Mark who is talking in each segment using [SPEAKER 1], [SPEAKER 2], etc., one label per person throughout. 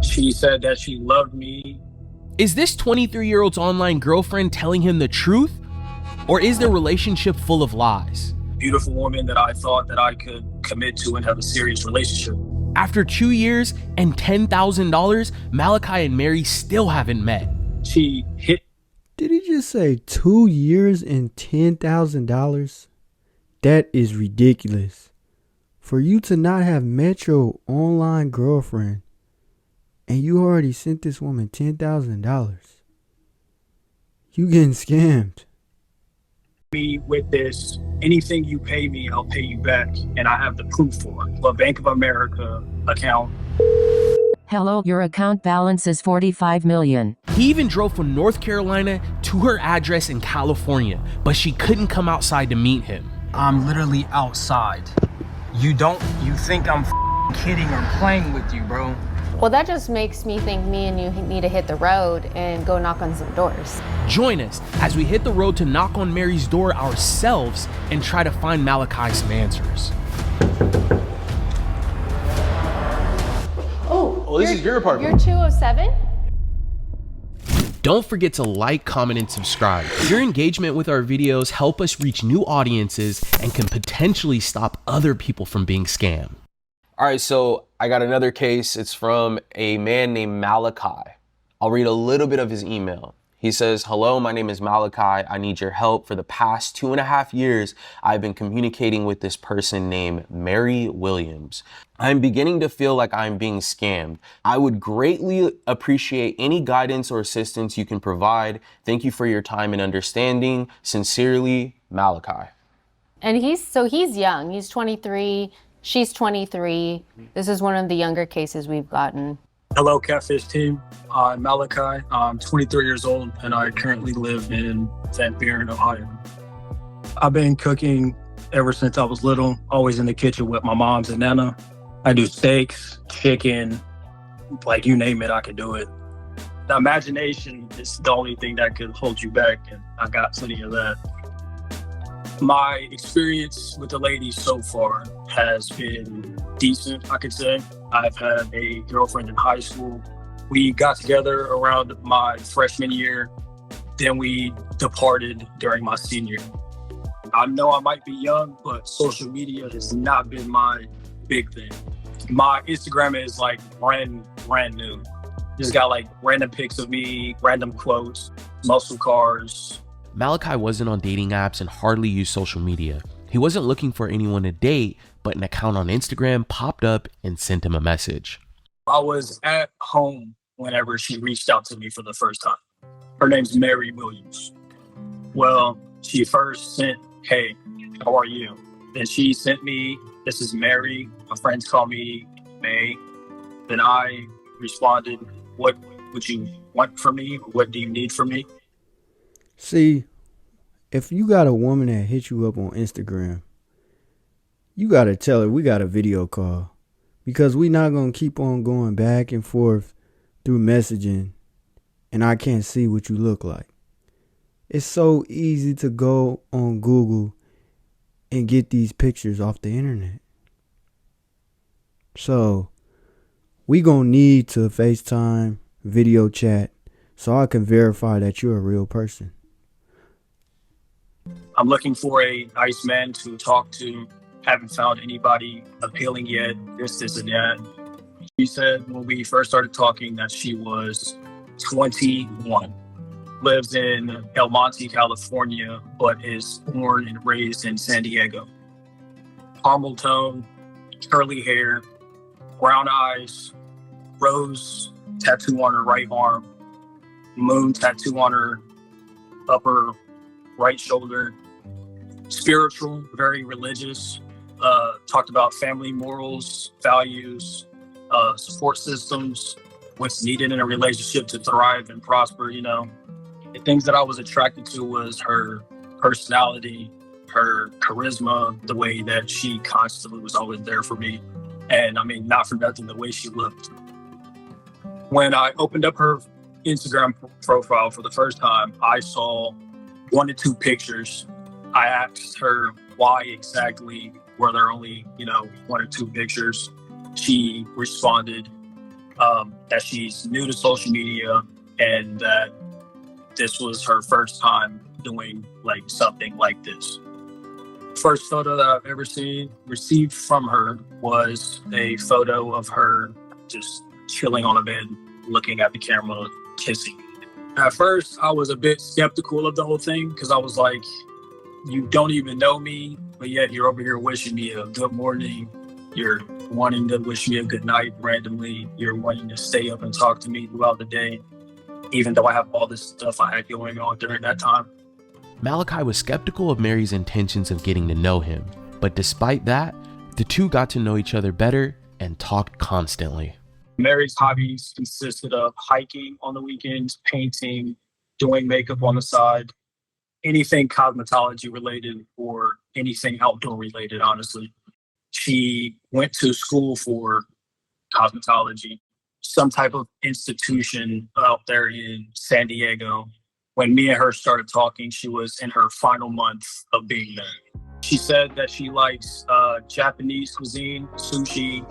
[SPEAKER 1] She said that she loved me.
[SPEAKER 2] Is this 23-year-old's online girlfriend telling him the truth? Or is their relationship full of lies?
[SPEAKER 1] Beautiful woman that I thought that I could commit to and have a serious relationship.
[SPEAKER 2] After 2 years and $10,000, Malachi and Mary still haven't met.
[SPEAKER 1] She hit.
[SPEAKER 3] Did he just say 2 years and $10,000? That is ridiculous. For you to not have met your online girlfriend and you already sent this woman $10,000. You getting scammed.
[SPEAKER 1] Me with this, anything you pay me, I'll pay you back, and I have the proof for it. A Bank of America account.
[SPEAKER 4] Hello, your account balance is $45 million.
[SPEAKER 2] He even drove from North Carolina to her address in California, but she couldn't come outside to meet him.
[SPEAKER 5] I'm literally outside. You think I'm kidding or playing with you, bro?
[SPEAKER 6] Well, that just makes me think me and you need to hit the road and go knock on some doors.
[SPEAKER 2] Join us as we hit the road to knock on Mary's door ourselves and try to find Malachi some answers.
[SPEAKER 6] Oh,
[SPEAKER 7] this is your apartment.
[SPEAKER 6] You're 207?
[SPEAKER 2] Don't forget to like, comment, and subscribe. Your engagement with our videos help us reach new audiences and can potentially stop other people from being scammed.
[SPEAKER 7] All right, so I got another case. It's from a man named Malachi. I'll read a little bit of his email. He says, "Hello, my name is Malachi. I need your help. For the past 2.5 years, I've been communicating with this person named Mary Williams. I'm beginning to feel like I'm being scammed. I would greatly appreciate any guidance or assistance you can provide. Thank you for your time and understanding. Sincerely, Malachi."
[SPEAKER 6] And he's young. He's 23. She's 23. This is one of the younger cases we've gotten.
[SPEAKER 1] Hello, Catfish team. I'm Malachi. I'm 23 years old, and I currently live in Van Buren, Ohio. I've been cooking ever since I was little, always in the kitchen with my moms and Nana. I do steaks, chicken, like you name it, I can do it. The imagination is the only thing that could hold you back, and I got plenty of that. My experience with the ladies so far has been decent, I could say. I've had a girlfriend in high school. We got together around my freshman year. Then we departed during my senior. I know I might be young, but social media has not been my big thing. My Instagram is like brand new. Just got like random pics of me, random quotes, muscle cars.
[SPEAKER 2] Malachi wasn't on dating apps and hardly used social media. He wasn't looking for anyone to date, but an account on Instagram popped up and sent him a message.
[SPEAKER 1] I was at home whenever she reached out to me for the first time. Her name's Mary Williams. Well, she first sent, "Hey, how are you?" Then she sent me, "This is Mary. My friends call me May." Then I responded, "What would you want from me? What do you need from me?"
[SPEAKER 3] See, if you got a woman that hits you up on Instagram, you got to tell her we got a video call, because we not going to keep on going back and forth through messaging and I can't see what you look like. It's so easy to go on Google and get these pictures off the internet. So we going to need to FaceTime, video chat, so I can verify that you're a real person.
[SPEAKER 1] I'm looking for a nice man to talk to. Haven't found anybody appealing yet. This and that. She said when we first started talking that she was 21. Lives in El Monte, California, but is born and raised in San Diego. Caramel tone, curly hair, brown eyes, rose tattoo on her right arm, moon tattoo on her upper right shoulder. Spiritual, very religious. Talked about family morals, values, support systems, what's needed in a relationship to thrive and prosper, you know. The things that I was attracted to was her personality, her charisma, the way that she constantly was always there for me. And I mean, not for nothing, the way she looked. When I opened up her Instagram profile for the first time, I saw 1 to 2 pictures. I asked her why exactly were there only, 1 or 2 pictures. She responded, that she's new to social media and that this was her first time doing like something like this. First photo that I've ever received from her was a photo of her just chilling on a bed, looking at the camera, kissing. At first, I was a bit skeptical of the whole thing because I was like, you don't even know me, but yet you're over here wishing me a good morning. You're wanting to wish me a good night randomly. You're wanting to stay up and talk to me throughout the day, even though I have all this stuff I had going on during that time.
[SPEAKER 2] Malachi was skeptical of Mary's intentions of getting to know him, but despite that, the two got to know each other better and talked constantly.
[SPEAKER 1] Mary's hobbies consisted of hiking on the weekends, painting, doing makeup on the side, anything cosmetology related or anything outdoor related, honestly. She went to school for cosmetology, some type of institution out there in San Diego. When me and her started talking, she was in her final month of being there. She said that she likes Japanese cuisine, sushi,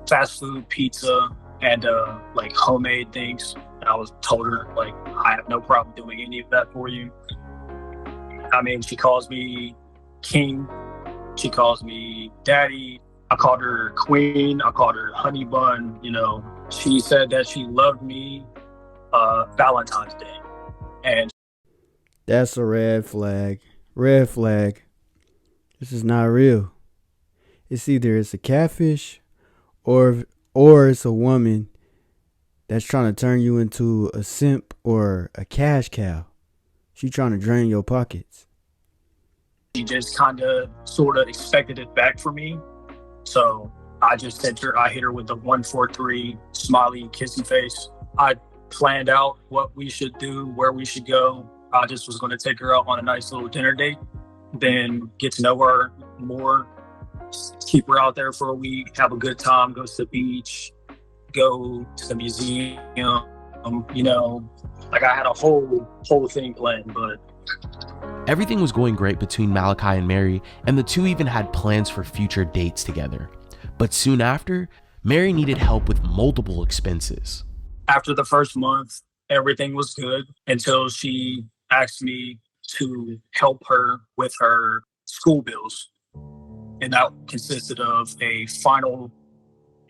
[SPEAKER 1] fast food, pizza, and like homemade things. And I was told her, like, I have no problem doing any of that for you. I mean, she calls me king. She calls me daddy. I called her queen. I called her honey bun. You know, she said that she loved me Valentine's Day. And
[SPEAKER 3] that's a red flag. Red flag. This is not real. It's either it's a catfish or it's a woman that's trying to turn you into a simp or a cash cow. She trying to drain your pockets.
[SPEAKER 1] She just kind of sort of expected it back from me. So I just hit her with the 143 smiley kissy face. I planned out what we should do, where we should go. I just was going to take her out on a nice little dinner date, then get to know her more, keep her out there for a week, have a good time, go to the beach, go to the museum. You know, like I had a whole thing planned, but
[SPEAKER 2] everything was going great between Malachi and Mary, and the two even had plans for future dates together. But soon after, Mary needed help with multiple expenses.
[SPEAKER 1] After the first month, everything was good until she asked me to help her with her school bills. And that consisted of a final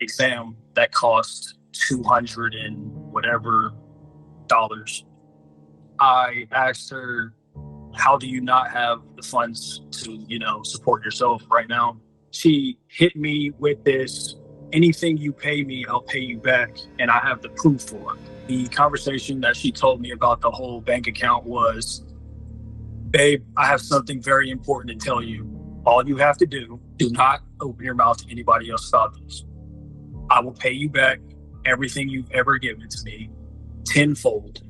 [SPEAKER 1] exam that cost $200 and whatever dollars. I asked her, how do you not have the funds to, you know, support yourself right now? She hit me with this, anything you pay me, I'll pay you back. And I have the proof for it. The conversation that she told me about the whole bank account was, babe, I have something very important to tell you. All you have to do not open your mouth to anybody else about this. I will pay you back everything you've ever given to me tenfold.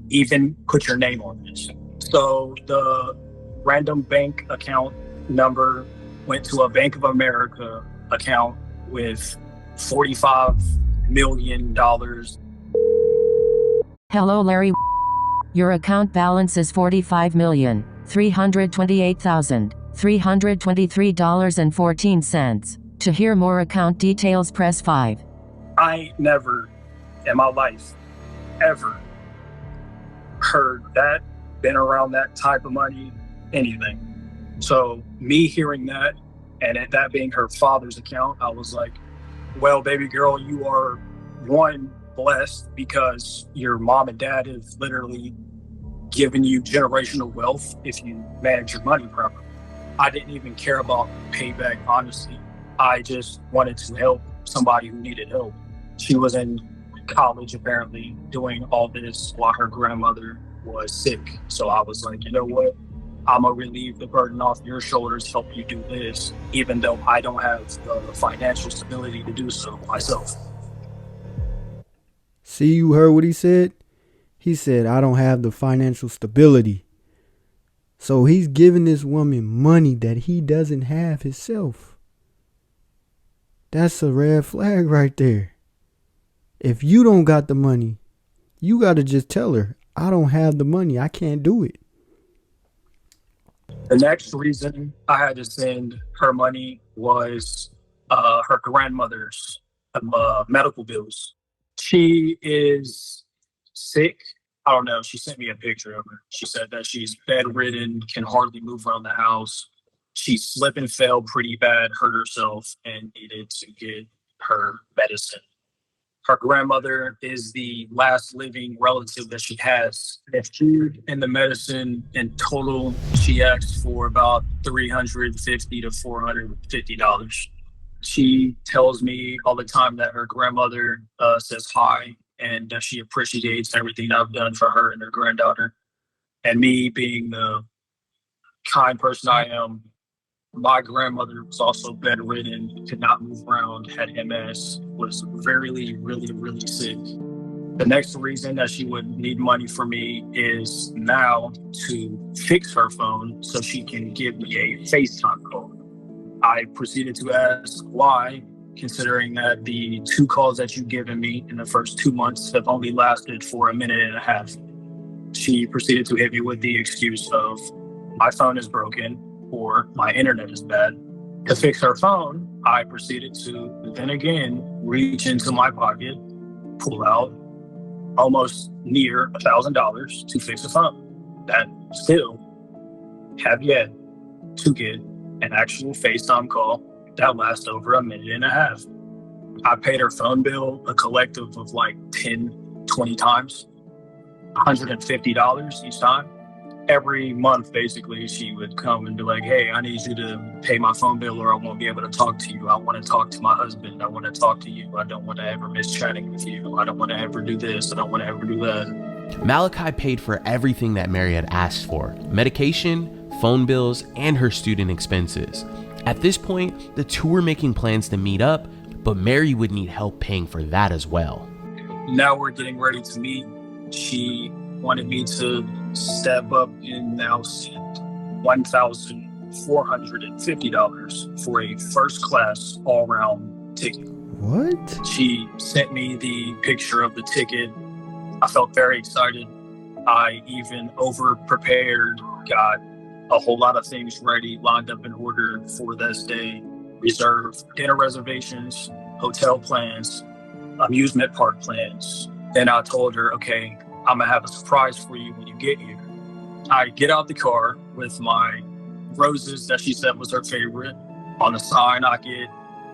[SPEAKER 1] Even put your name on this. So the random bank account number went to a Bank of America account with $45 million.
[SPEAKER 4] Hello, Larry. Your account balance is $45,328,323.14. To hear more account details, press 5.
[SPEAKER 1] I ain't never in my life ever heard that, been around that type of money, anything. So me hearing that and that being her father's account, I was like, well, baby girl, you are one, blessed because your mom and dad have literally given you generational wealth if you manage your money properly. I didn't even care about payback, honestly. I just wanted to help somebody who needed help. She was in college, apparently, doing all this while her grandmother was sick. So I was like, you know what? I'm going to relieve the burden off your shoulders, help you do this, even though I don't have the financial stability to do so myself.
[SPEAKER 3] See, you heard what he said? He said, I don't have the financial stability. So he's giving this woman money that he doesn't have himself. That's a red flag right there. If you don't got the money, you got to just tell her, I don't have the money. I can't do it.
[SPEAKER 1] The next reason I had to send her money was her grandmother's medical bills. She is sick. I don't know. She sent me a picture of her. She said that she's bedridden, can hardly move around the house. She slipped and fell pretty bad, hurt herself, and needed to get her medicine. Her grandmother is the last living relative that she has. The food and the medicine in total, she asked for about $350 to $450. She tells me all the time that her grandmother says hi and that she appreciates everything I've done for her and her granddaughter. And me being the kind person I am, my grandmother was also bedridden, could not move around, had MS, was really sick. The next reason that she would need money from me is now to fix her phone so she can give me a FaceTime call. I proceeded to ask why, considering that the 2 calls that you've given me in the first 2 months have only lasted for a minute and a half. She proceeded to hit me with the excuse of my phone is broken or my internet is bad. To fix her phone, I proceeded to then again reach into my pocket, pull out almost near $1,000 to fix a phone that still have yet to get an actual FaceTime call that lasts over a minute and a half. I paid her phone bill a collective of like 10, 20 times, $150 each time. Every month, basically, she would come and be like, hey, I need you to pay my phone bill or I won't be able to talk to you. I want to talk to my husband. I want to talk to you. I don't want to ever miss chatting with you. I don't want to ever do this. I don't want to ever do that.
[SPEAKER 2] Malachi paid for everything that Mary had asked for: medication, phone bills, and her student expenses. At this point, the two were making plans to meet up, but Mary would need help paying for that as well.
[SPEAKER 1] Now we're getting ready to meet. She wanted me to step up and now send $1,450 for a first class all round ticket.
[SPEAKER 3] What?
[SPEAKER 1] She sent me the picture of the ticket. I felt very excited. I even over prepared, got a whole lot of things ready, lined up in order for this day. Reserved dinner reservations, hotel plans, amusement park plans. Then I told her, okay, I'm gonna have a surprise for you when you get here. I get out the car with my roses that she said was her favorite. On the sign, I get,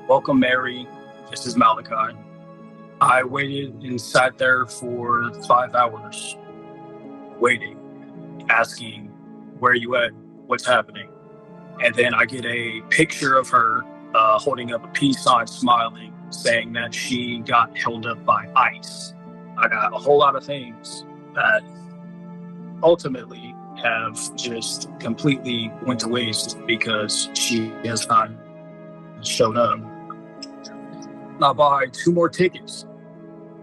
[SPEAKER 1] welcome Mary, this is Malachi. I waited and sat there for 5 hours, waiting, asking, where you at? What's happening? And then I get a picture of her holding up a peace sign, smiling, saying that she got held up by ICE. I got a whole lot of things that ultimately have just completely went to waste because she has not showed up. I buy 2 more tickets.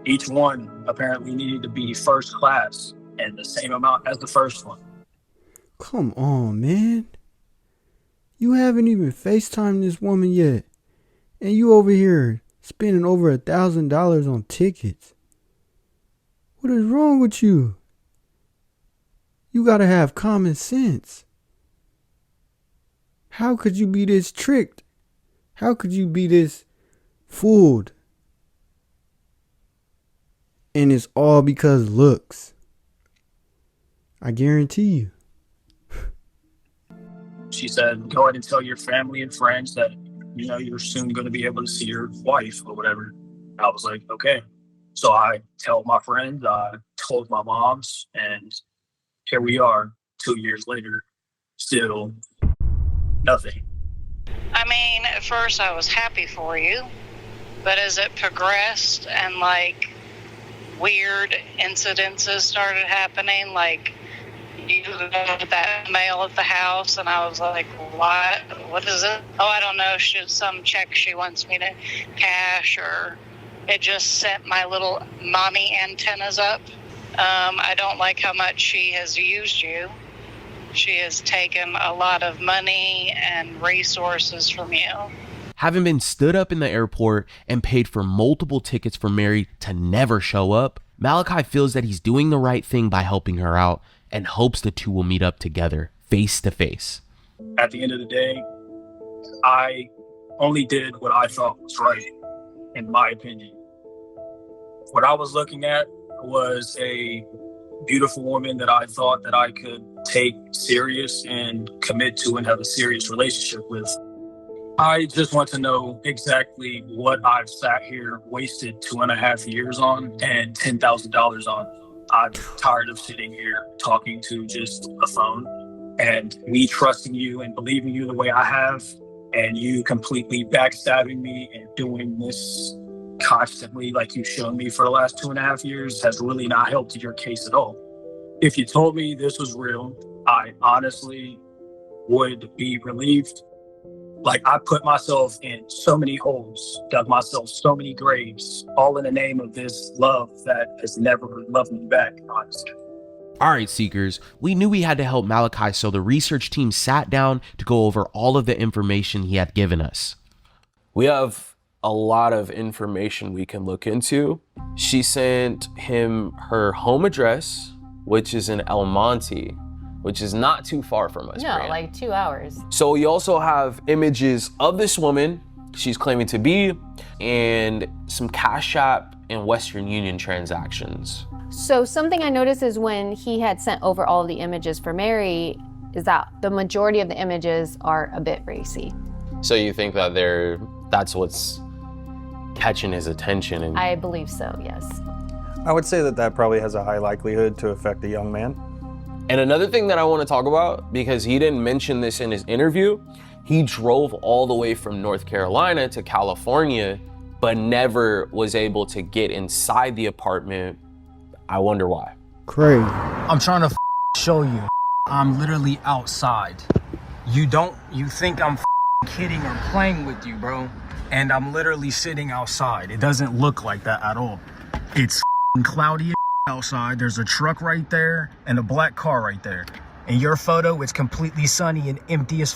[SPEAKER 1] Each one apparently needed to be first class and the same amount as the first one.
[SPEAKER 3] Come on, man. You haven't even FaceTimed this woman yet. And you over here spending over $1,000 on tickets. What is wrong with you? You gotta have common sense. How could you be this tricked? How could you be this fooled? And it's all because looks. I guarantee you.
[SPEAKER 1] She said, go ahead and tell your family and friends that, you know, you're soon going to be able to see your wife or whatever. I was like, okay. So I told my friends, I told my moms, and here we are 2 years later, still nothing.
[SPEAKER 8] I mean, at first I was happy for you, but as it progressed and like weird incidences started happening, like you got that mail at the house, and I was like, what is it? Oh, I don't know, some check she wants me to cash, or it just sent my little mommy antennas up. I don't like how much she has used you. She has taken a lot of money and resources from you.
[SPEAKER 2] Having been stood up in the airport and paid for multiple tickets for Mary to never show up, Malachi feels that he's doing the right thing by helping her out and hopes the two will meet up together, face to face.
[SPEAKER 1] At the end of the day, I only did what I thought was right, in my opinion. What I was looking at was a beautiful woman that I thought that I could take serious and commit to and have a serious relationship with. I just want to know exactly what I've sat here, wasted 2.5 years on and $10,000 on. I'm tired of sitting here talking to just a phone and me trusting you and believing you the way I have, and you completely backstabbing me and doing this constantly like you've shown me for the last 2.5 years has really not helped your case at all. If you told me this was real, I honestly would be relieved. Like, I put myself in so many holes, dug myself so many graves, all in the name of this love that has never loved me back, honestly.
[SPEAKER 2] All right, Seekers, we knew we had to help Malachi, so the research team sat down to go over all of the information he had given us.
[SPEAKER 7] We have a lot of information we can look into. She sent him her home address, which is in El Monte, which is not too far from us.
[SPEAKER 6] No,
[SPEAKER 7] Brian.
[SPEAKER 6] like 2 hours.
[SPEAKER 7] So you also have images of this woman she's claiming to be, and some Cash App and Western Union transactions.
[SPEAKER 6] So something I noticed is when he had sent over all of the images for Mary, is that the majority of the images are a bit racy.
[SPEAKER 7] So you think that that's what's catching his attention? And
[SPEAKER 6] I believe so, yes.
[SPEAKER 9] I would say that probably has a high likelihood to affect a young man.
[SPEAKER 7] And another thing that I want to talk about, because he didn't mention this in his interview, he drove all the way from North Carolina to California, but never was able to get inside the apartment. I wonder why.
[SPEAKER 3] Crazy.
[SPEAKER 5] I'm trying to show you. I'm literally outside. You think I'm kidding or playing with you, bro. And I'm literally sitting outside. It doesn't look like that at all. It's cloudy outside. There's a truck right there and a black car right there. In your photo, it's completely sunny and empty as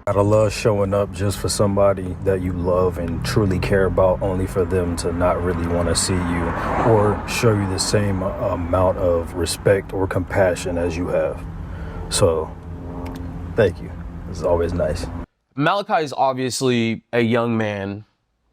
[SPEAKER 9] Gotta love showing up just for somebody that you love and truly care about, only for them to not really want to see you or show you the same amount of respect or compassion as you have. So, thank you. It's always nice.
[SPEAKER 7] Malachi is obviously a young man.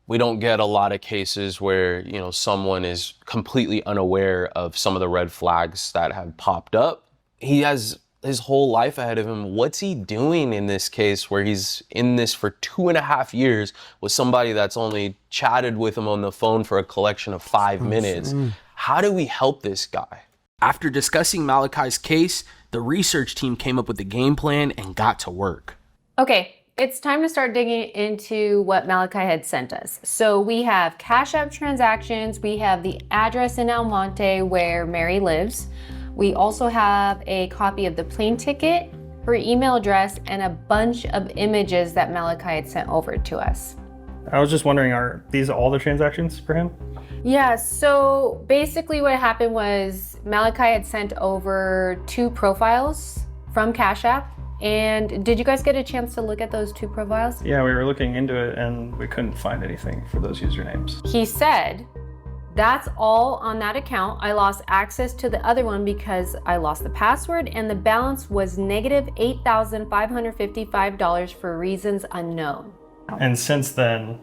[SPEAKER 7] We don't get a lot of cases where, someone is completely unaware of some of the red flags that have popped up. He has his whole life ahead of him. What's he doing in this case where he's in this for 2.5 years with somebody that's only chatted with him on the phone for a collection of 5 minutes? How do we help this guy?
[SPEAKER 2] After discussing Malachi's case, the research team came up with a game plan and got to work.
[SPEAKER 6] Okay, it's time to start digging into what Malachi had sent us. So we have Cash App transactions, we have the address in El Monte where Mary lives. We also have a copy of the plane ticket, her email address, and a bunch of images that Malachi had sent over to us.
[SPEAKER 10] I was just wondering, are these all the transactions for him?
[SPEAKER 6] Yeah, so basically what happened was Malachi had sent over 2 profiles from Cash App. And did you guys get a chance to look at those 2 profiles?
[SPEAKER 10] Yeah, we were looking into it and we couldn't find anything for those usernames.
[SPEAKER 6] He said, that's all on that account. I lost access to the other one because I lost the password and the balance was negative $8,555 for reasons unknown.
[SPEAKER 10] And since then,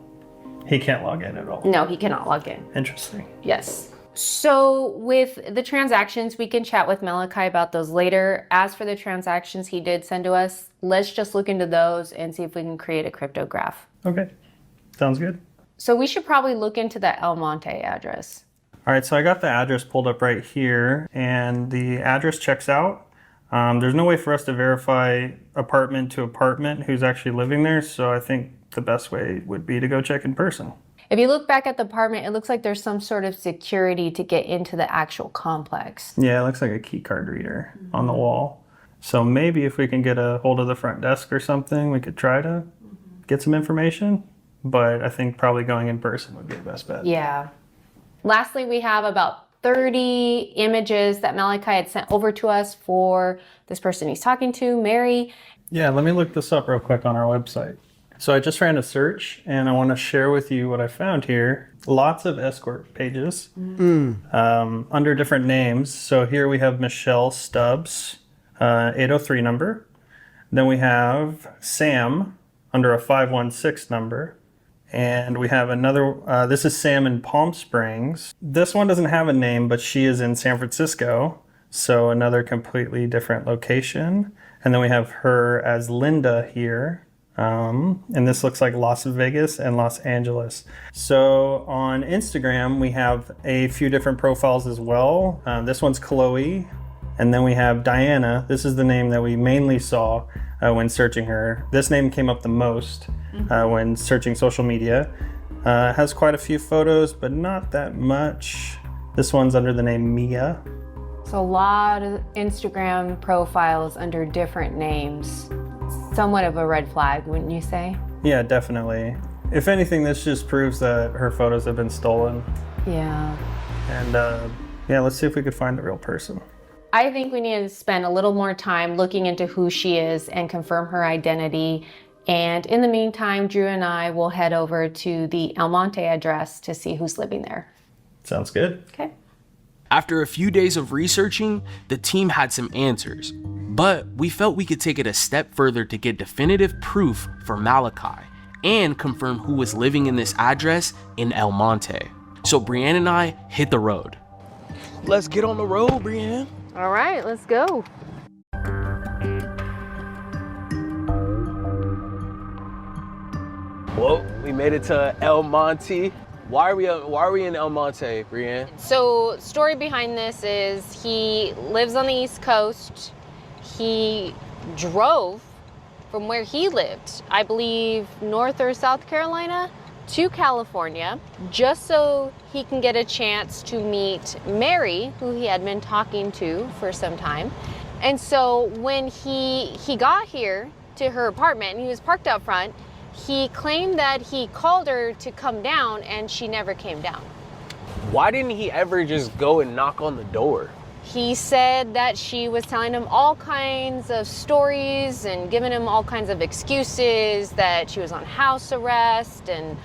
[SPEAKER 10] he can't log in at all.
[SPEAKER 6] No, he cannot log in.
[SPEAKER 10] Interesting.
[SPEAKER 6] Yes. So with the transactions, we can chat with Malachi about those later. As for the transactions he did send to us, let's just look into those and see if we can create a cryptograph.
[SPEAKER 10] Okay, sounds good.
[SPEAKER 6] So we should probably look into that El Monte address.
[SPEAKER 10] All right, so I got the address pulled up right here and the address checks out. There's no way for us to verify apartment to apartment who's actually living there, so I think the best way would be to go check in person.
[SPEAKER 6] If you look back at the apartment, it looks like there's some sort of security to get into the actual complex.
[SPEAKER 10] Yeah, it looks like a key card reader on the wall. So maybe if we can get a hold of the front desk or something, we could try to get some information. But I think probably going in person would be the best bet.
[SPEAKER 6] Yeah. Lastly, we have about 30 images that Malachi had sent over to us for this person he's talking to, Mary.
[SPEAKER 10] Yeah, let me look this up real quick on our website. So I just ran a search and I want to share with you what I found here. Lots of escort pages under different names. So here we have Michelle Stubbs, 803 number. Then we have Sam under a 516 number. And we have another, this is Sam in Palm Springs. This one doesn't have a name, but she is in San Francisco. So another completely different location. And then we have her as Linda here. And this looks like Las Vegas and Los Angeles. So on Instagram, we have a few different profiles as well. This one's Chloe. And then we have Diana. This is the name that we mainly saw when searching her. This name came up the most when searching social media. Has quite a few photos, but not that much. This one's under the name Mia.
[SPEAKER 6] So a lot of Instagram profiles under different names. Somewhat of a red flag, wouldn't you say?
[SPEAKER 10] Yeah, definitely. If anything, this just proves that her photos have been stolen.
[SPEAKER 6] Yeah.
[SPEAKER 10] And yeah, let's see if we could find the real person.
[SPEAKER 6] I think we need to spend a little more time looking into who she is and confirm her identity. And in the meantime, Drew and I will head over to the El Monte address to see who's living there.
[SPEAKER 10] Sounds good.
[SPEAKER 6] Okay.
[SPEAKER 2] After a few days of researching, the team had some answers, but we felt we could take it a step further to get definitive proof for Malachi and confirm who was living in this address in El Monte. So Brianne and I hit the road. Let's get on the road, Brianne.
[SPEAKER 6] All right, let's go.
[SPEAKER 7] Well, we made it to El Monte. Why are we in El Monte, Brianne?
[SPEAKER 6] So, story behind this is he lives on the East Coast. He drove from where he lived, I believe North or South Carolina, to California, just so he can get a chance to meet Mary, who he had been talking to for some time. And so when he got here to her apartment and he was parked out front, he claimed that he called her to come down and she never came down.
[SPEAKER 7] Why didn't he ever just go and knock on the door?
[SPEAKER 6] He said that she was telling him all kinds of stories and giving him all kinds of excuses, that she was on house arrest and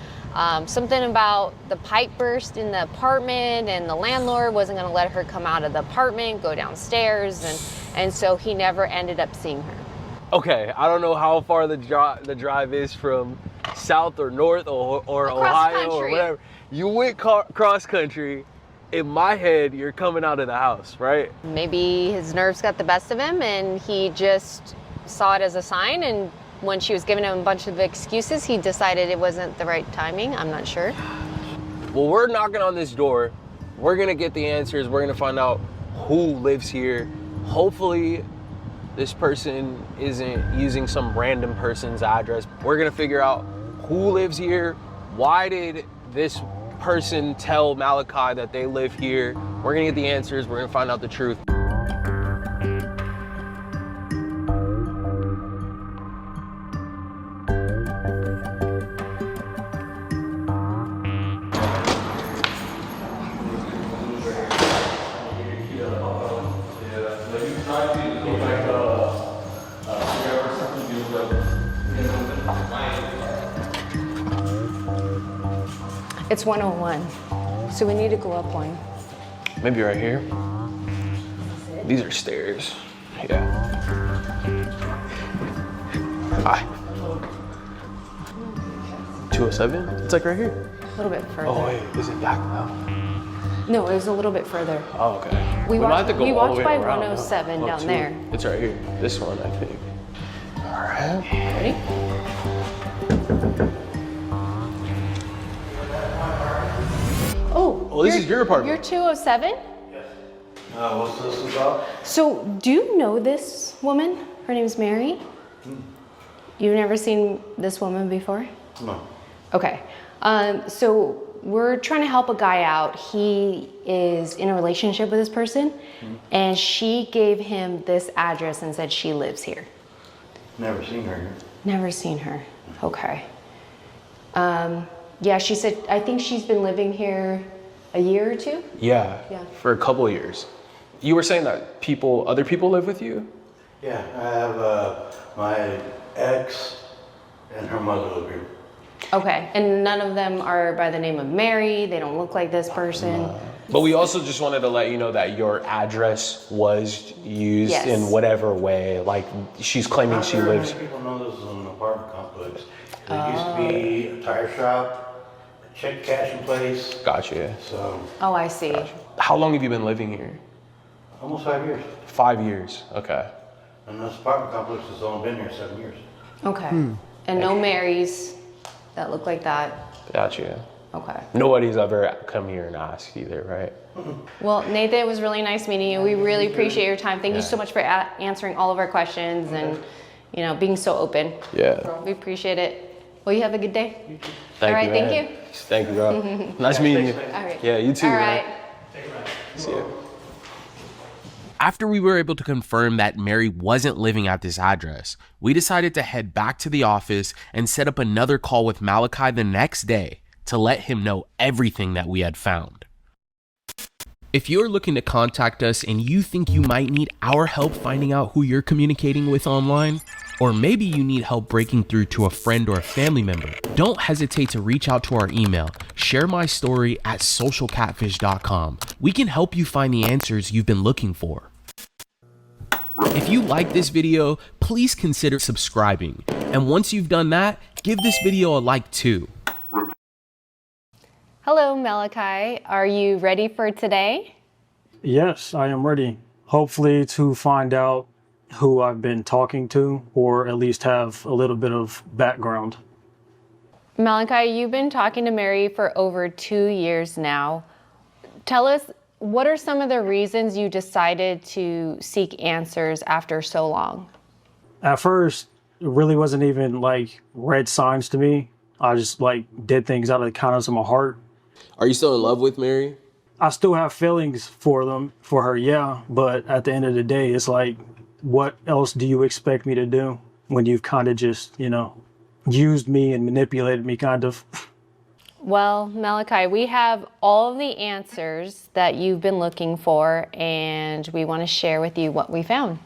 [SPEAKER 6] something about the pipe burst in the apartment and the landlord wasn't gonna let her come out of the apartment, go downstairs, and so he never ended up seeing her.
[SPEAKER 7] Okay, I don't know how far the drive is from South or North or Ohio
[SPEAKER 6] country.
[SPEAKER 7] or whatever. You went cross country. In my head, you're coming out of the house, right?
[SPEAKER 6] Maybe his nerves got the best of him and he just saw it as a sign, and when she was giving him a bunch of excuses, he decided it wasn't the right timing. I'm not sure.
[SPEAKER 7] Well, we're knocking on this door. We're gonna get the answers. We're gonna find out who lives here. Hopefully, this person isn't using some random person's address. We're gonna figure out who lives here. Why did this person tell Malachi that they live here? We're gonna get the answers. We're gonna find out the truth.
[SPEAKER 6] It's 101, so we need to go up one.
[SPEAKER 7] Maybe right here. These are stairs. Yeah. Hi. 207? It's like right here.
[SPEAKER 6] A little bit further.
[SPEAKER 7] Oh wait, is it back now?
[SPEAKER 6] No, it was a little bit further.
[SPEAKER 7] Oh, okay.
[SPEAKER 6] We
[SPEAKER 7] might have to go
[SPEAKER 6] we
[SPEAKER 7] all the
[SPEAKER 6] walked
[SPEAKER 7] way
[SPEAKER 6] by
[SPEAKER 7] around.
[SPEAKER 6] 107 down
[SPEAKER 7] two.
[SPEAKER 6] there.
[SPEAKER 7] It's right here. This one, I think. All right.
[SPEAKER 6] Ready? Oh,
[SPEAKER 7] this is your apartment.
[SPEAKER 6] You're 207?
[SPEAKER 9] What's this about?
[SPEAKER 6] So, do you know this woman? Her name's Mary? You've never seen this woman before?
[SPEAKER 9] No.
[SPEAKER 6] Okay. So we're trying to help a guy out. He is in a relationship with this person, and she gave him this address and said she lives here.
[SPEAKER 9] Never seen her here.
[SPEAKER 6] Never seen her. Okay. Yeah, she said, I think she's been living here a year or two?
[SPEAKER 7] Yeah.
[SPEAKER 6] Yeah.
[SPEAKER 7] For a couple of years. You were saying that other people live with you?
[SPEAKER 9] Yeah, I have my ex and her mother live here.
[SPEAKER 6] Okay, and none of them are by the name of Mary. They don't look like this person.
[SPEAKER 7] But we also just wanted to let you know that your address was used
[SPEAKER 6] Yes.
[SPEAKER 7] in whatever way. Like, she's claiming she lives.
[SPEAKER 9] People know this is an apartment complex.
[SPEAKER 11] There used to be a tire shop, a check cashing place.
[SPEAKER 7] Gotcha.
[SPEAKER 11] So.
[SPEAKER 6] Oh, I see.
[SPEAKER 7] Gotcha. How long have you been living here?
[SPEAKER 11] Almost 5 years.
[SPEAKER 7] 5 years. Okay.
[SPEAKER 11] And this apartment complex has only been here 7 years.
[SPEAKER 6] Okay. And no Marys that look like that.
[SPEAKER 7] Gotcha.
[SPEAKER 6] Okay.
[SPEAKER 7] Nobody's ever come here and asked either, right?
[SPEAKER 6] Well, Nathan, it was really nice meeting you. We really appreciate your time. Thank you so much for answering all of our questions and, you know, being so open.
[SPEAKER 7] Yeah.
[SPEAKER 6] We appreciate it. Well, you have a good day.
[SPEAKER 7] Thank
[SPEAKER 6] all right,
[SPEAKER 7] you,
[SPEAKER 6] thank
[SPEAKER 7] man.
[SPEAKER 6] you.
[SPEAKER 7] Thank you, bro. Nice meeting you.
[SPEAKER 6] All right.
[SPEAKER 7] Yeah, you too,
[SPEAKER 6] all
[SPEAKER 7] man.
[SPEAKER 6] right.
[SPEAKER 7] See you.
[SPEAKER 2] After we were able to confirm that Mary wasn't living at this address, we decided to head back to the office and set up another call with Malachi the next day to let him know everything that we had found. If you're looking to contact us and you think you might need our help finding out who you're communicating with online, or maybe you need help breaking through to a friend or a family member, don't hesitate to reach out to our email, sharemystory@socialcatfish.com. We can help you find the answers you've been looking for. If you like this video, please consider subscribing. And once you've done that, give this video a like too.
[SPEAKER 6] Hello, Malachi. Are you ready for today?
[SPEAKER 10] Yes, I am ready. Hopefully to find out who I've been talking to, or at least have a little bit of background.
[SPEAKER 6] Malachi, you've been talking to Mary for over 2 years now. Tell us, what are some of the reasons you decided to seek answers after so long?
[SPEAKER 10] At first, it really wasn't even like red signs to me. I just like did things out of the kindness of my heart.
[SPEAKER 7] Are you still in love with Mary?
[SPEAKER 10] I still have feelings for her, yeah. But at the end of the day, it's like, what else do you expect me to do when you've kind of just, you know, used me and manipulated me kind of?
[SPEAKER 6] Well, Malachi, we have all of the answers that you've been looking for, and we want to share with you what we found.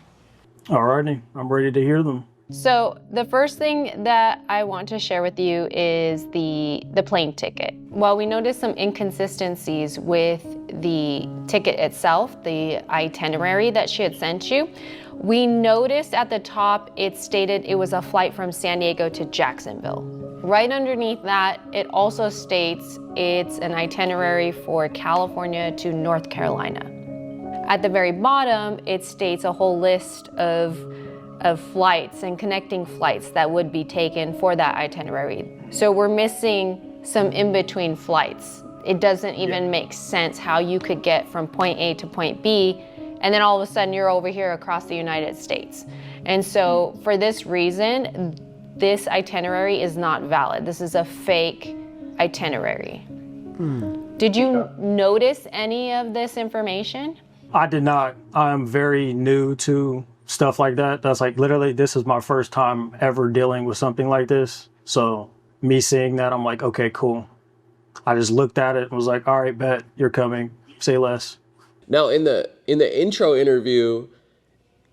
[SPEAKER 10] Alrighty, I'm ready to hear them.
[SPEAKER 6] So the first thing that I want to share with you is the plane ticket. While we noticed some inconsistencies with the ticket itself, the itinerary that she had sent you, we noticed at the top it stated it was a flight from San Diego to Jacksonville. Right underneath that, it also states it's an itinerary for California to North Carolina. At the very bottom, it states a whole list of flights and connecting flights that would be taken for that itinerary. So we're missing some in-between flights. It doesn't even make sense how you could get from point A to point B, and then all of a sudden you're over here across the United States. And so for this reason, this itinerary is not valid. This is a fake itinerary. Did you notice any of this information?
[SPEAKER 10] I did not. I'm very new to stuff like that. That's like literally, this is my first time ever dealing with something like this. So me seeing that, I'm like, okay, cool. I just looked at it and was like, all right, bet, you're coming. Say less.
[SPEAKER 7] Now, in the intro interview,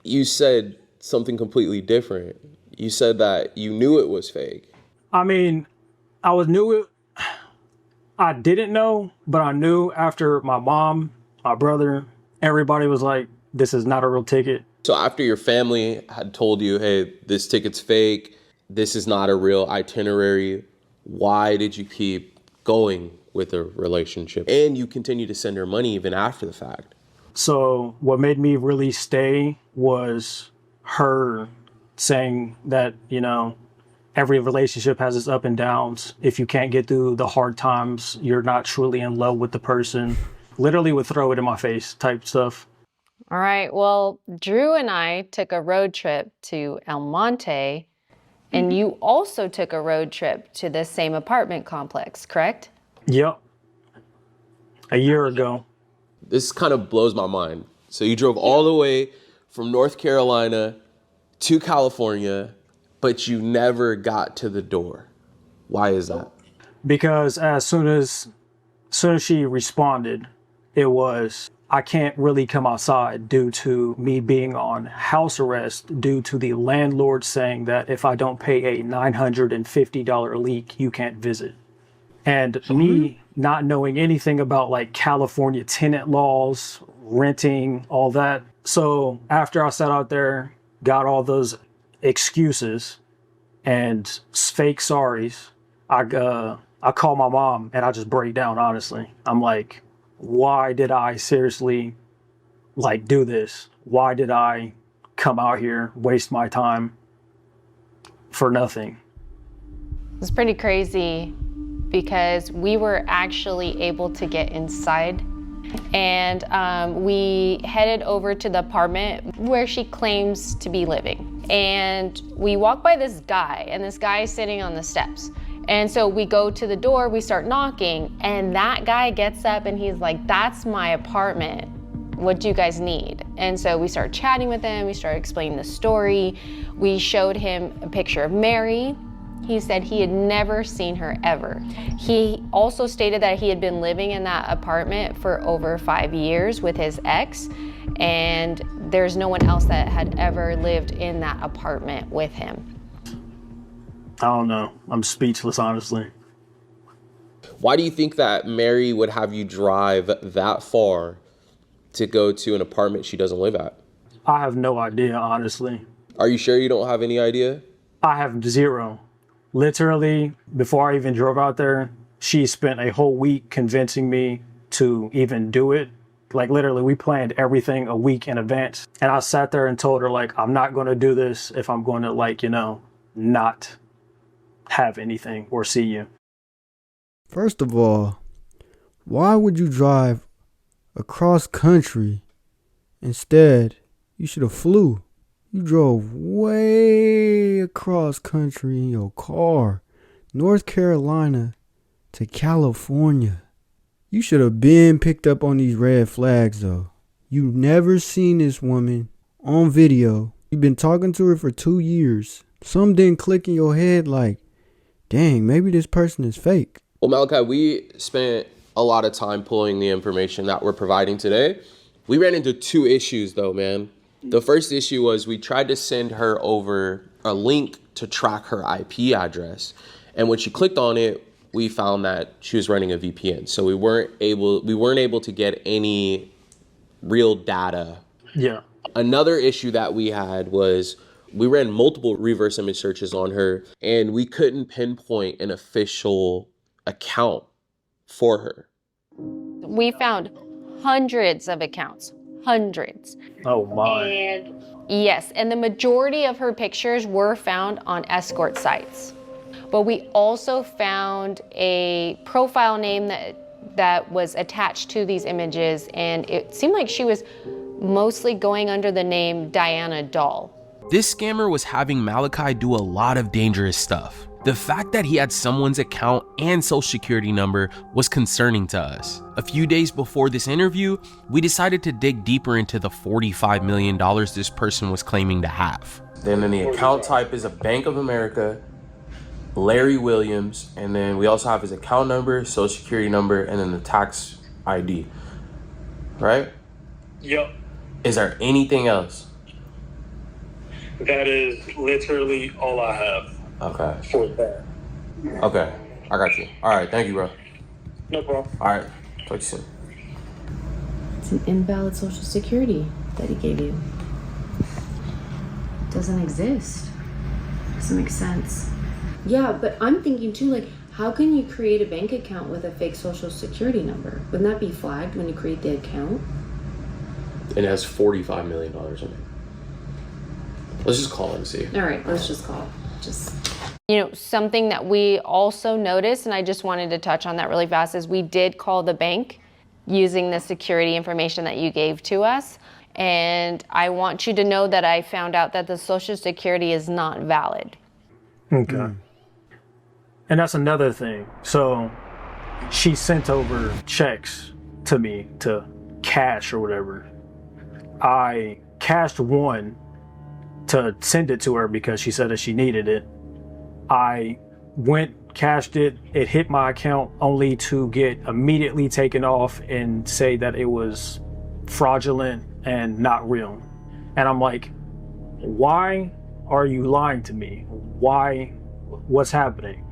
[SPEAKER 7] you said something completely different. You said that you knew it was fake.
[SPEAKER 10] I mean, I didn't know, but I knew after my mom, my brother, everybody was like, this is not a real ticket.
[SPEAKER 7] So after your family had told you, hey, this ticket's fake, this is not a real itinerary, why did you keep going with the relationship? And you continue to send her money even after the fact.
[SPEAKER 10] So what made me really stay was her saying that, you know, every relationship has its up and downs. If you can't get through the hard times, you're not truly in love with the person. Literally would throw it in my face type stuff.
[SPEAKER 6] All right, well, Drew and I took a road trip to El Monte, and you also took a road trip to the same apartment complex, correct?
[SPEAKER 10] Yep. A year ago.
[SPEAKER 7] This kind of blows my mind. So you drove all the way from North Carolina to California, but you never got to the door. Why is that?
[SPEAKER 10] Because as soon as she responded, it was, I can't really come outside due to me being on house arrest due to the landlord saying that if I don't pay a $950 leak, you can't visit. And me not knowing anything about like California tenant laws, renting, all that. So after I sat out there, got all those excuses,
[SPEAKER 5] and fake sorries. I call my mom and I just break down, honestly. I'm like, why did I seriously like do this? Why did I come out here, waste my time for nothing?
[SPEAKER 6] It's pretty crazy because we were actually able to get inside, and we headed over to the apartment where she claims to be living. And we walk by this guy, and this guy is sitting on the steps. And so we go to the door, we start knocking, and that guy gets up and he's like, "That's my apartment. What do you guys need?" And so we started chatting with him, we started explaining the story. We showed him a picture of Mary. He said he had never seen her ever. He also stated that he had been living in that apartment for over 5 years with his ex, and there's no one else that had ever lived in that apartment with him.
[SPEAKER 5] I don't know. I'm speechless, honestly.
[SPEAKER 7] Why do you think that Mary would have you drive that far to go to an apartment she doesn't live at?
[SPEAKER 5] I have no idea, honestly.
[SPEAKER 7] Are you sure you don't have any idea?
[SPEAKER 5] I have zero. Literally, before I even drove out there, she spent a whole week convincing me to even do it. Like, literally, we planned everything a week in advance. And I sat there and told her, like, I'm not going to do this if I'm going to, like, not have anything or see you.
[SPEAKER 3] First of all, why would you drive across country? Instead, you should have flew. You drove way across country in your car, North Carolina to California. You should have been picked up on these red flags, though. You've never seen this woman on video. You've been talking to her for 2 years. Some didn't click in your head like, dang, maybe this person is fake.
[SPEAKER 7] Well, Malachi, we spent a lot of time pulling the information that we're providing today. We ran into 2 issues, though, man. The first issue was we tried to send her over a link to track her IP address. And when she clicked on it, we found that she was running a VPN. So we weren't able to get any real data.
[SPEAKER 5] Yeah.
[SPEAKER 7] Another issue that we had was we ran multiple reverse image searches on her, and we couldn't pinpoint an official account for her.
[SPEAKER 6] We found hundreds of accounts, hundreds.
[SPEAKER 5] Oh my.
[SPEAKER 6] And yes, and the majority of her pictures were found on escort sites. But we also found a profile name that was attached to these images, and it seemed like she was mostly going under the name Diana Doll.
[SPEAKER 2] This scammer was having Malachi do a lot of dangerous stuff. The fact that he had someone's account and social security number was concerning to us. A few days before this interview, we decided to dig deeper into the $45 million this person was claiming to have.
[SPEAKER 7] Then the account type is a Bank of America, Larry Williams, and then we also have his account number, social security number, and then the tax ID, right?
[SPEAKER 5] Yep.
[SPEAKER 7] Is there anything else?
[SPEAKER 5] That is literally all I have.
[SPEAKER 7] Okay.
[SPEAKER 5] For that.
[SPEAKER 7] Okay, I got you. All right, thank you, bro.
[SPEAKER 5] No problem.
[SPEAKER 7] All right, talk to you soon.
[SPEAKER 12] It's an invalid social security that he gave you. It doesn't exist. Doesn't make sense. Yeah, but I'm thinking too, like, how can you create a bank account with a fake social security number? Wouldn't that be flagged when you create the account?
[SPEAKER 7] And it has $45 million in it. Let's just call and see.
[SPEAKER 12] All right, let's just call.
[SPEAKER 6] Something that we also noticed, and I just wanted to touch on that really fast, is we did call the bank using the security information that you gave to us. And I want you to know that I found out that the social security is not valid.
[SPEAKER 5] Okay. And that's another thing. So she sent over checks to me to cash or whatever. I cashed one to send it to her because she said that she needed it. I went, cashed it, it hit my account only to get immediately taken off and say that it was fraudulent and not real. And I'm like, why are you lying to me? Why? What's happening?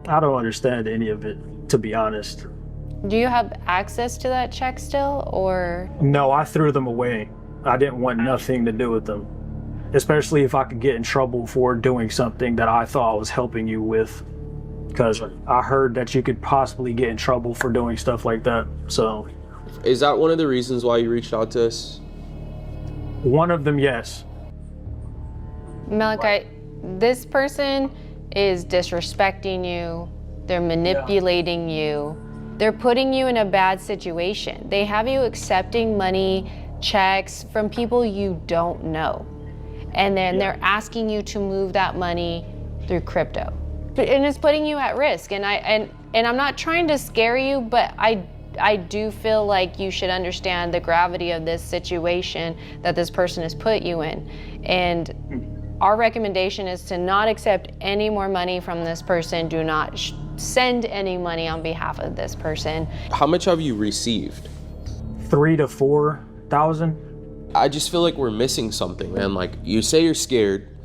[SPEAKER 5] I don't understand any of it, to be honest.
[SPEAKER 6] Do you have access to that check still, or?
[SPEAKER 5] No, I threw them away. I didn't want nothing to do with them. especially if I could get in trouble for doing something that I thought I was helping you with. Because I heard that you could possibly get in trouble for doing stuff like that. So,
[SPEAKER 7] is that one of the reasons why you reached out to us?
[SPEAKER 5] One of them, yes.
[SPEAKER 6] Malachi, this person is disrespecting you. They're manipulating you. They're putting you in a bad situation. They have you accepting money, checks from people you don't know. And then they're asking you to move that money through crypto. And it's putting you at risk. And I'm not trying to scare you, but I do feel like you should understand the gravity of this situation that this person has put you in. And our recommendation is to not accept any more money from this person. Do not send any money on behalf of this person.
[SPEAKER 7] How much have you received?
[SPEAKER 5] 3,000 to 4,000.
[SPEAKER 7] I just feel like we're missing something, man. Like, you say you're scared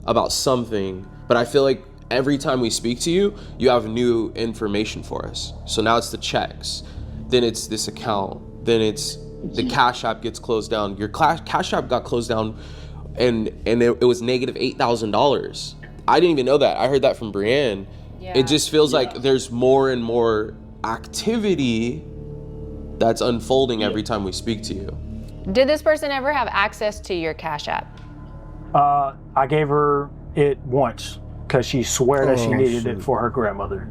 [SPEAKER 7] about something, but I feel like every time we speak to you, you have new information for us. So now it's the checks, then it's this account, then it's the Cash App gets closed down. Your Cash App got closed down, and it was negative $8,000. I didn't even know that. I heard that from Brienne. Yeah. It just feels like there's more and more activity that's unfolding every time we speak to you.
[SPEAKER 6] Did this person ever have access to your Cash App?
[SPEAKER 5] I gave her it once because she swore that she needed it for her grandmother.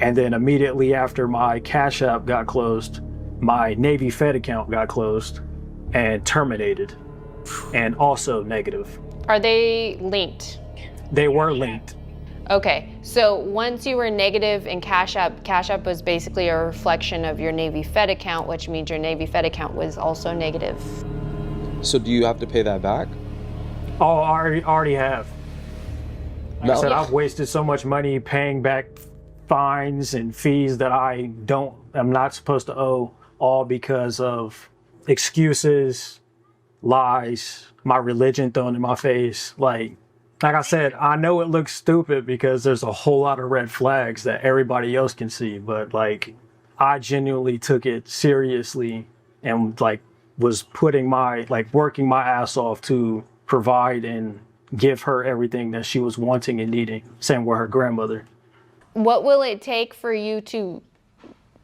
[SPEAKER 5] And then immediately after my Cash App got closed, my Navy Fed account got closed and terminated, and also negative.
[SPEAKER 6] Are they linked?
[SPEAKER 5] They were linked.
[SPEAKER 6] Okay, so once you were negative in Cash App was basically a reflection of your Navy Fed account, which means your Navy Fed account was also negative.
[SPEAKER 7] So do you have to pay that back?
[SPEAKER 5] Oh, I already have. Like I said,
[SPEAKER 6] Yeah.
[SPEAKER 5] I've wasted so much money paying back fines and fees that I'm not supposed to owe, all because of excuses, lies, my religion thrown in my face. Like I said, I know it looks stupid because there's a whole lot of red flags that everybody else can see, but like, I genuinely took it seriously and like was working my ass off to provide and give her everything that she was wanting and needing. Same with her grandmother.
[SPEAKER 6] What will it take for you to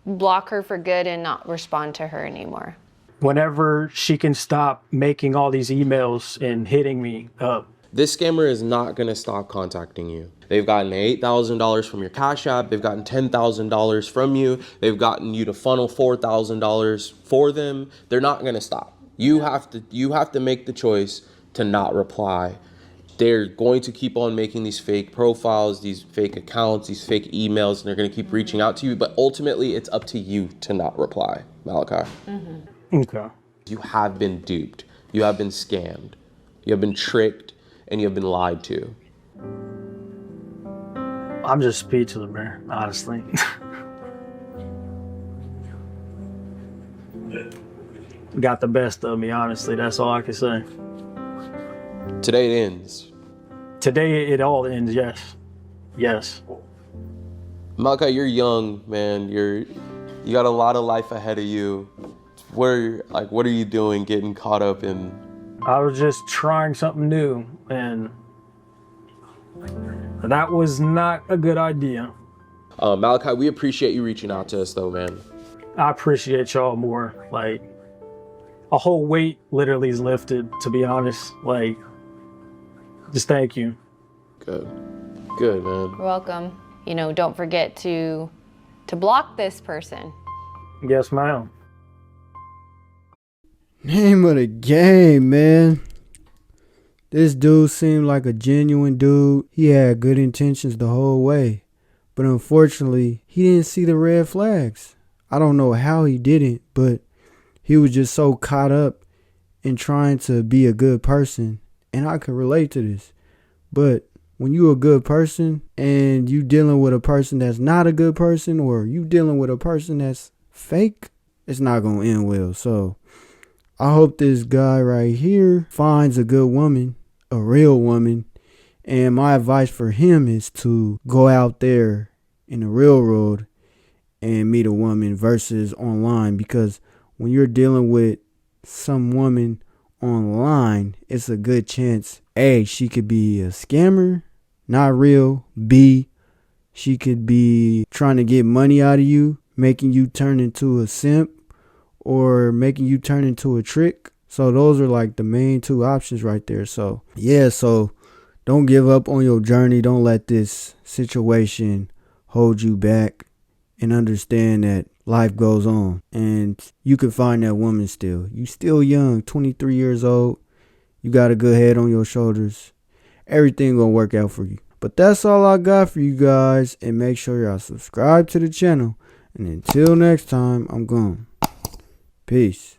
[SPEAKER 6] block her for good and not respond to her anymore?
[SPEAKER 5] Whenever she can stop making all these emails and hitting me up.
[SPEAKER 7] This scammer is not going to stop contacting you. They've gotten $8,000 from your Cash App. They've gotten $10,000 from you. They've gotten you to funnel $4,000 for them. They're not going to stop. You have to make the choice to not reply. They're going to keep on making these fake profiles, these fake accounts, these fake emails, and they're going to keep reaching out to you. But ultimately, it's up to you to not reply, Malachi.
[SPEAKER 5] Mm-hmm. Okay.
[SPEAKER 7] You have been duped. You have been scammed. You have been tricked. And you have been lied to.
[SPEAKER 5] I'm just speechless, man, honestly. Got the best of me, honestly. That's all I can say.
[SPEAKER 7] Today it ends.
[SPEAKER 5] Today it all ends, yes. Yes.
[SPEAKER 7] Malachi, you're young, man. You got a lot of life ahead of you. What are you doing getting caught up in?
[SPEAKER 5] I was just trying something new, and that was not a good idea.
[SPEAKER 7] Malachi, we appreciate you reaching out to us, though, man.
[SPEAKER 5] I appreciate y'all more. Like, a whole weight literally is lifted, to be honest. Like, just thank you.
[SPEAKER 7] Good, man.
[SPEAKER 6] You're welcome. Don't forget to block this person.
[SPEAKER 5] Yes, ma'am.
[SPEAKER 3] Name of the game, man. This dude seemed like a genuine dude. He had good intentions the whole way. But unfortunately, he didn't see the red flags. I don't know how he didn't, but he was just so caught up in trying to be a good person. And I can relate to this. But when you a good person and you dealing with a person that's not a good person, or you dealing with a person that's fake, it's not going to end well. So I hope this guy right here finds a good woman, a real woman. And my advice for him is to go out there in the real world and meet a woman versus online. Because when you're dealing with some woman online, it's a good chance A, she could be a scammer, not real. B, she could be trying to get money out of you, making you turn into a simp or making you turn into a trick. So those are like the main two options right there. So yeah, so don't give up on your journey. Don't let this situation hold you back, and understand that life goes on and you can find that woman still. You still young, 23 years old. You got a good head on your shoulders. Everything gonna work out for you. But that's all I got for you guys. And make sure y'all subscribe to the channel. And until next time, I'm gone. Peace.